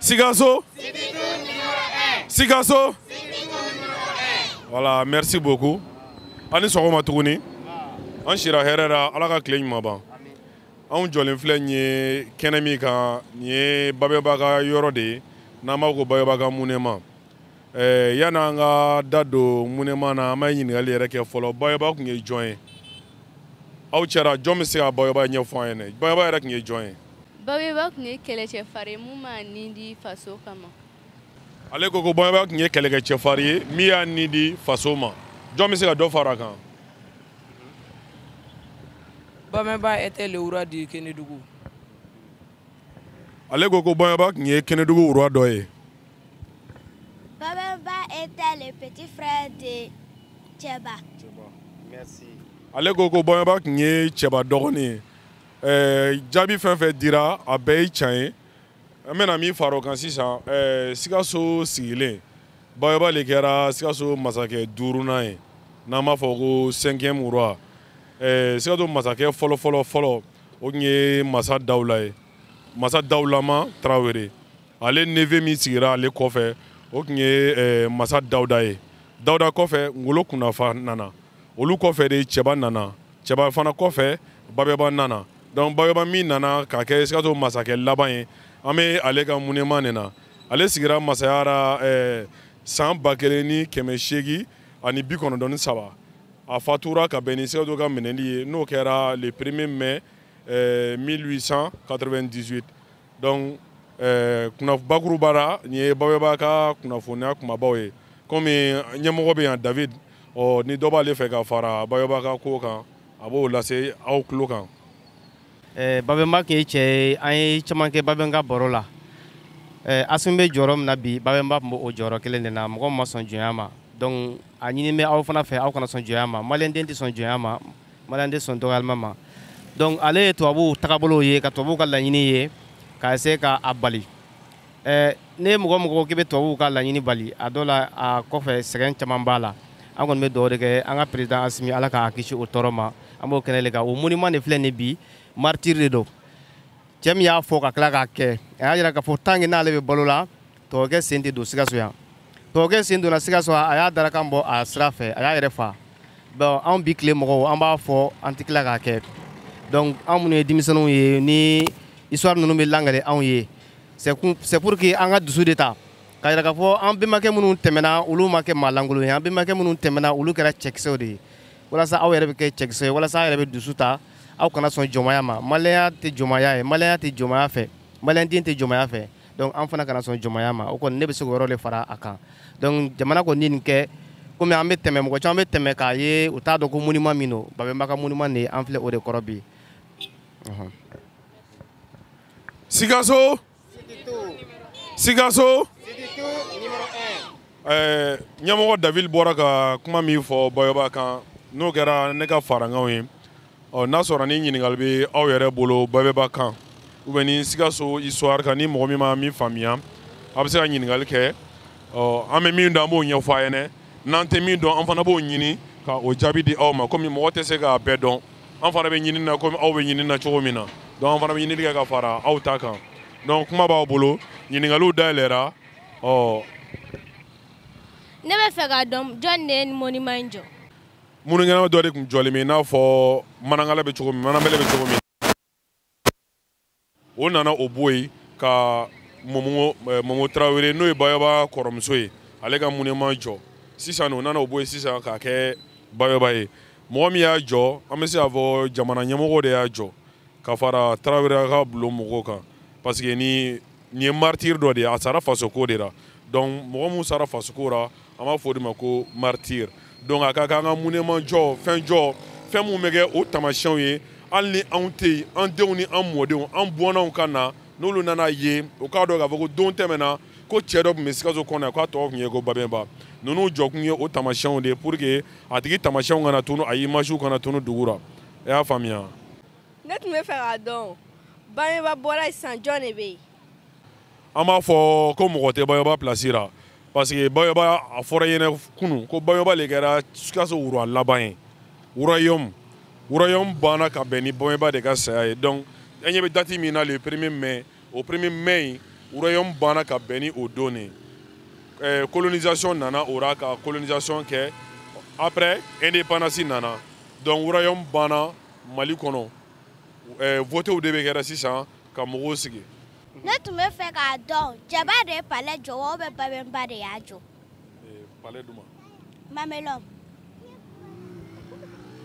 Sikasso. Sikasso. Voilà, merci beaucoup. Ani sɔgɔma tuguni. An sira hɛrɛ la, Ala ka tile ɲuman ban. Anw jɔlen filɛ nin ye kɛnɛ min kan, nin ye Babɛba ka yɔrɔ de ye, n'an b'a fɔ ko Babɛba ka Munema. Yan'an ka da don Munema na, an bɛ ɲininkali yɛrɛ kɛ fɔlɔ. Babɛba tun ye jɔn ye? Aw cɛla jɔn bɛ se ka Babɛba ɲɛfɔ an ɲɛna? Babɛba yɛrɛ tun ye jɔn ye? Babɛba tun ye kɛlɛcɛfarin ye mun m'a nin di faso kama. Ale ko ko Babɛba tun ye kɛlɛkɛcɛfarin ye min y'a nin di faso ma. Jɔn bɛ se ka dɔ fara a kan? Babɛba était le roi du Kénédougou. Ale ko ko Babɛba tun ye Kénédougou roi dɔ ye. Babɛba était le petit frère de Tcheba. Merci. Ale ko ko Babɛba tun ye Tcheba dɔgɔnin ye. Jaabi fɛn fɛn dira a bɛɛ ye tiɲɛ ye. An bɛna min fara o kan sisan, Sikaso sigilen Babɛba de kɛra Sikaso masakɛ duurunan ye n'an b'a fɔ ko 5e roi. Sikaso masakɛ fɔlɔ o tun ye Masa Dawula ye. Masa Dawulama Tarawele. Ale neveu min sigira ale kɔfɛ o tun ye Masa Dawuda ye. Dawuda kɔfɛ Ngolo Kunafa nana. Olu kɔfɛ de Tchɛba nana. Tchɛba fana kɔfɛ Babɛba nana. Donc Babɛba min nana ka kɛ Sikaso masakɛ laban ye, an bɛ ale ka Munema nin na. Ale sigira masaya la san 1893. A fatura ka bɛn ni Sikaso ka minɛli ye n'o kɛra le 1er mai 1898. Donc bakuruba la nin ye Babɛba ka kunnafoniya kumabaw ye. Komi ɲɛmɔgɔ bɛ yan David, ni dɔ b'ale fɛ ka fara Babɛba ka ko kan a b'o lase aw tulo kan. Babɛba tun ye cɛ ye, an ye caman kɛ Babɛba ka baro la. Assimi bɛ jɔyɔrɔ min na bi, Babɛba tun b'o jɔyɔrɔ kelen de na, mɔgɔ ma sɔn jɔnya ma. Donc a ɲini bɛ aw fana fɛ aw kana sɔn jɔnya ma. Maliyɛn den tɛ sɔn jɔnya ma, maliyɛn tɛ sɔn dɔgɔyalima ma. Donc ale ye tubabuw tagabolo ye, ka tubabuw ka laɲini ye, ka essayer ka a bali. Ne ye mɔgɔ mɔgɔ k'i bɛ tubabuw ka laɲini bali, a dɔw la a kɔfɛ sɛgɛn caman b'a la. An kɔni bɛ dugawu de kɛ an ka président Assimi, Ala k'a kisi o tɔɔrɔ ma. An b'o kɛnɛ de kan. O monument de filɛ nin bi, martyr de don. Cɛ min y'a fɔ ka tila k'a kɛ, a y'a jira k'a fɔ tant que n'ale bɛ balo la, tubabukɛ sen tɛ don Sikaso yan. Tubabukɛ sen donna Sikaso, a y'a darakan bɔ a sira fɛ, a y'a yɛrɛ fa. Bon anw bi tile mɔgɔw an b'a fɔ an tɛ tila k'a kɛ. Donc anw minnu ye denmisɛnninw ye ni histoire ninnu bɛ langale anw ye, c'est pour que an ka dusu de ta. K'a jira k'a fɔ an bɛnbakɛ minnu tɛmɛna olu ma kɛ maa lankolon ye, an bɛnbakɛ minnu tɛmɛna olu kɛra cɛkisɛw de ye. Walasa aw yɛrɛ bɛ kɛ cɛkisɛ ye, walasa aw yɛrɛ bɛ dusu ta, aw kana sɔn jɔnmaya ma. Maliyɛnya tɛ jɔnmaya ye, maliyɛnya tɛ jɔnmaya fɛ, maliyɛn den tɛ jɔnmaya fɛ. Donc an fana kana sɔn jɔnmaya ma. O kɔni ne bɛ se k'o yɔrɔ de fara a kan. Donc jamana kɔni nin kɛ komi an bɛ tɛmɛ, mɔgɔ caman bɛ tɛmɛ k'a ye u t'a dɔn ko monument min don, Babɛba ka monument de ye, an filɛ o de kɔrɔ bi. Sikaso. Sikaso. Ɲɛmɔgɔ David bɔra ka kuma min fɔ Babɛba kan, n'o kɛra ne ka farankanw ye. N'a sɔrɔ ni ɲininkali bɛ aw yɛrɛ bolo Babɛba kan, ou bien ni Sikaso histoire kan, ni mɔgɔ min ma min faamuya, a bɛ se ka ɲininkali kɛ. An bɛ min dɔn an b'o ɲɛfɔ a ɲɛna, n'an tɛ min dɔn an fana b'o ɲini ka o jaabi di aw ma. Komi mɔgɔ tɛ se k'a bɛɛ dɔn, an fana bɛ ɲini na komi aw bɛ ɲini na cogo min na. Donc an fana bɛ ɲinili kɛ ka fara aw ta kan. Donc kuma b'aw bolo, ɲininkaliw dayɛlɛra. Ne bɛ fɛ k'a dɔn jɔn de ye nin monument in jɔ. Munukɛnɛma dɔ de tun jɔlen bɛ i n'a fɔ manangala bɛ cogo min, manabɛlɛ bɛ cogo min. O nana o bɔ yen ka Momo Tarawele n'o ye Babɛba kɔrɔmuso ye, ale ka monument jɔ. Sisan o nana o bɔ yen sisan k'a kɛ Babɛba ye. Mɔgɔ min y'a jɔ, an bɛ se k'a fɔ jamana ɲɛmɔgɔ de y'a jɔ ka fara Tarawele ka bulon mɔgɔw kan. Parce que nin ye martyr dɔ de ye, a sara fasoko de la. Donc mɔgɔ min sara fasoko la, an b'a fɔ o de ma ko martyr. Donc a ka kan an ka monument jɔ, fɛn mun bɛ kɛ o taamasiyɛnw ye, hali ni anw tɛ yen, an denw ni an mɔdenw, an bɔnnaw ka na, n'olu nana ye, o k'a dɔn k'a fɔ ko don tɛmɛna ko cɛ dɔ tun bɛ Sikaso kɔnɔ yan k'a tɔgɔ tun ye ko Babɛba. Ninnu jɔ kun ye o taamasiyɛnw de ye pour que a tigi taamasiyɛnw kana tunu, a image kana tunu dugu la. E y'a faamuya? Ne tun bɛ fɛ k'a dɔn Babɛba bɔra sisan jɔn de bɛ yen? An b'a fɔ ko mɔgɔ tɛ Babɛba place la. Parce que Babɛba a fɔra ɲɛna kunun ko Babɛba de kɛra Sikaso roi laban ye. Royaume banna ka bɛn ni Babɛba de ka saya ye. Donc an ɲɛ bɛ date min na le 1er mai, o 1er mai royaume banna ka bɛn ni o don ne colonisation nana o ra ka colonisation kɛ après indépendance nana donc royaume banna Mali kɔnɔ votew de bɛ kɛra sisan ka mɔgɔw sigi. Ne tun bɛ fɛ k'a dɔn cɛba de ye palais jɔ wa ou bien Babemba de y'a jɔ. Palais duma. Mamelon.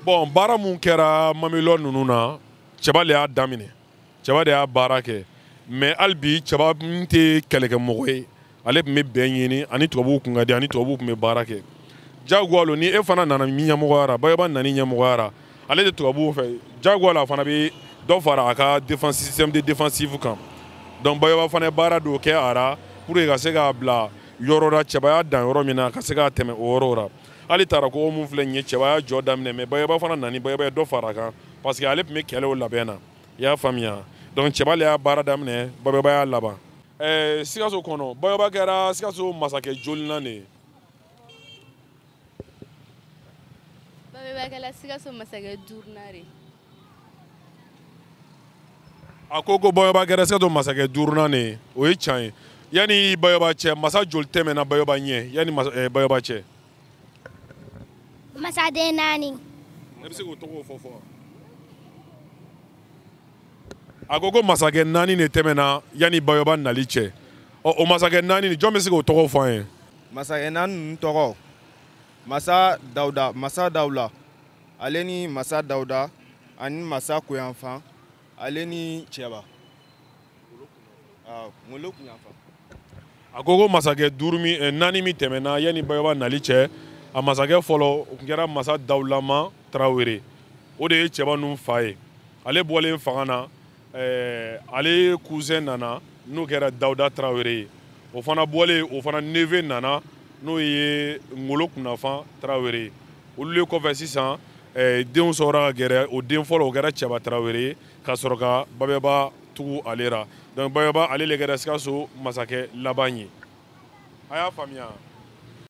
Bon baara mun kɛra Mamelon ninnu na cɛba de y'a daminɛ cɛba de y'a baara kɛ mais hali bi cɛba min tɛ kɛlɛkɛmɔgɔ ye ale tun bɛ bɛn ɲini ani tubabuw kun ka di ani tubabuw tun bɛ baara kɛ jagoya ni e fana nana min ɲɛmɔgɔyara Bayɔrɔ nani ɲɛmɔgɔyara ale de tubabuw fɛ jagoya a fana bɛ dɔ fara a ka système de défensif kan donc Bayɔrɔ fana ye baara dɔw kɛ a la pour que ka se k'a bila yɔrɔ la cɛbaya dan yɔrɔ min na ka se k'a tɛmɛ o yɔrɔ la hali taara ko mun filɛ nin ye cɛbaya jɔ daminɛ mais Bayɔrɔ fana nani Bayɔrɔ ye dɔ fara a kan parce que ale tun bɛ kɛlɛw labɛn na i y'a faamuya donc cɛba le y'a baara daminɛ Bayɔrɔ y'a laban. Sikaso kɔnɔ Bayɔrɔ kɛra Sikaso masakɛ jolinan de ye. Bayɔrɔ kɛra Sikaso masakɛ duurunan de. A ko Bayɔrɔ kɛra Sikaso masakɛ duurunan de ye o ye tiɲɛ ye yanni Bayɔrɔ cɛ masa joli tɛmɛna Bayɔrɔ ɲɛ yanni Bayɔrɔ cɛ. Masaden naani. Ne bɛ se k'o tɔgɔ fɔ fɔ. A ko masakɛ naani de tɛmɛna yanni Bayɔrɔ nali cɛ o masakɛ naani jɔn bɛ se k'o tɔgɔ fɔ an ye. Masakɛ naani ninnu tɔgɔ Masa Dawuda ale ni Masa Dawuda ani Masa Koyanfan ale ni Cɛba. Ngolo Koyanfan. A ko masakɛ naani min tɛmɛna yanni Bayɔrɔ nali cɛ a masakɛ fɔlɔ o tun kɛra Masa Dawulama Tarawele o de ye Cɛba ninnu fa ye ale bɔlen fanga na ale cousin nana n'o kɛra Dawuda Tarawele ye o fana bɔlen o fana neveu nana n'o ye Ngolo Kunafan Tarawele ye olu le kɔfɛ sisan denw sɔrɔla ka gɛrɛ o den fɔlɔ o kɛra Cɛba Tarawele ye ka sɔrɔ ka Bayɔrɔ tugu ale ra donc Bayɔrɔ ale le kɛra Sikaso masakɛ laban ye a y'a faamuya.